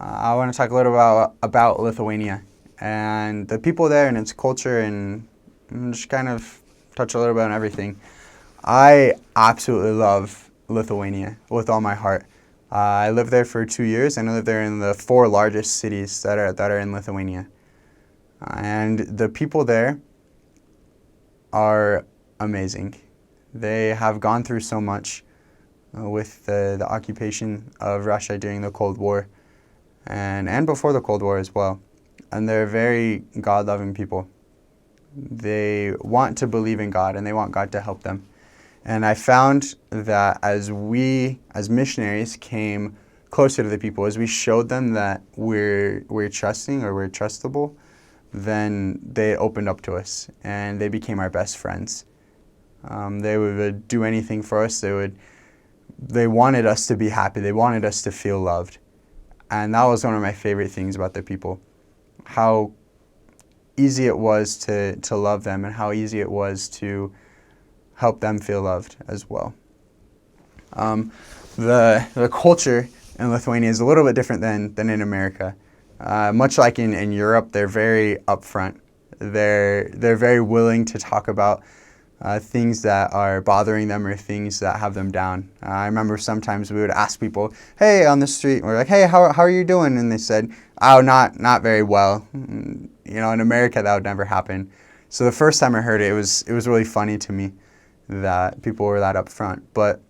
I want to talk a little about Lithuania and the people there and its culture and just kind of touch a little bit on everything. I absolutely love Lithuania with all my heart. I lived there for 2 years, and I lived there in the four largest cities that are in Lithuania. And the people there are amazing. They have gone through so much with the occupation of Russia during the Cold War and before the Cold War as well. And they're very God-loving people. They want to believe in God, and they want God to help them. And I found that as we, as missionaries, came closer to the people, as we showed them that we're trusting or we're trustable, then they opened up to us, and they became our best friends. They would do anything for us. They wanted us to be happy. They wanted us to feel loved. And that was one of my favorite things about the people, how easy it was to love them and how easy it was to help them feel loved as well. The culture in Lithuania is a little bit different than in America. Much like in Europe, they're very upfront. They're very willing to talk about things that are bothering them or things that have them down. I remember sometimes we would ask people, "Hey," on the street, we're like, "Hey, how are you doing?" And they said, "Oh, not very well." You know, in America that would never happen. So the first time I heard it, it was really funny to me that people were that upfront. But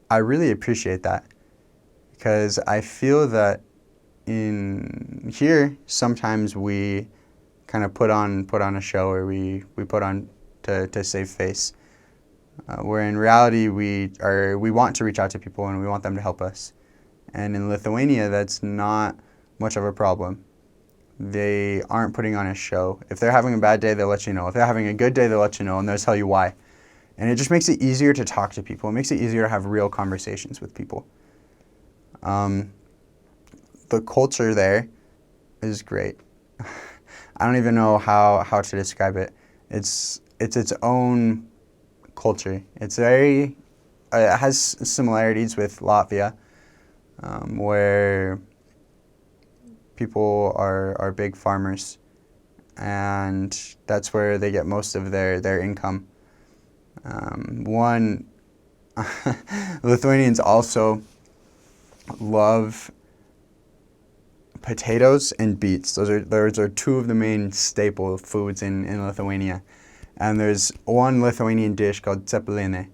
I really appreciate that because I feel that in here sometimes we kind of put on a show, or we put on to save face, where in reality we want to reach out to people and we want them to help us. And in Lithuania, that's not much of a problem. They aren't putting on a show. If they're having a bad day, they'll let you know. If they're having a good day, they'll let you know, and they'll tell you why. And it just makes it easier to talk to people. It makes it easier to have real conversations with people. The culture there is great. I don't even know how to describe it. It's its own culture. It has similarities with Latvia, where people are big farmers, and that's where they get most of their income. Lithuanians also love potatoes and beets. Those are two of the main staple foods in Lithuania. And there's one Lithuanian dish called cepelinė,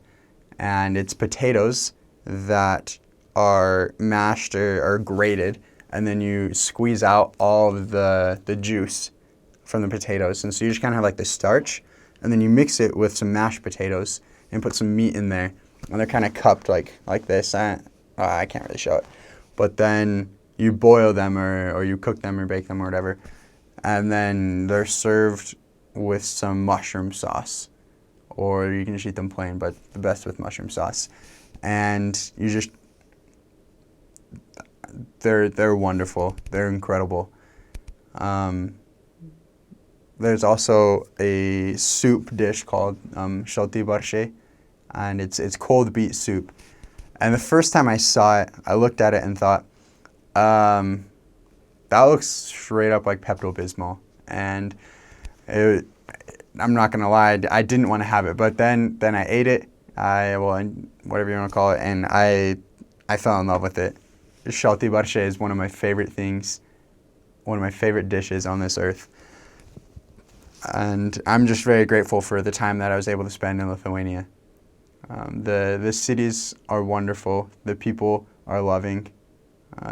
and it's potatoes that are mashed or grated, and then you squeeze out all of the juice from the potatoes. And so you just kind of have like the starch, and then you mix it with some mashed potatoes and put some meat in there. And they're kind of cupped like this. I can't really show it. But then you boil them or you cook them or bake them or whatever. And then they're served with some mushroom sauce. Or you can just eat them plain, but the best with mushroom sauce. And they're wonderful. They're incredible. There's also a soup dish called šalti barščiai, and it's cold beet soup. And the first time I saw it, I looked at it and thought, that looks straight up like Pepto-Bismol. And I'm not gonna lie, I didn't want to have it, but then I ate it. Whatever you want to call it, and I fell in love with it. Šalti barščiai is one of my favorite things, one of my favorite dishes on this earth. And I'm just very grateful for the time that I was able to spend in Lithuania. The cities are wonderful. The people are loving.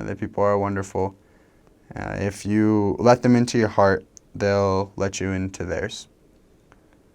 The people are wonderful. If you let them into your heart, they'll let you into theirs.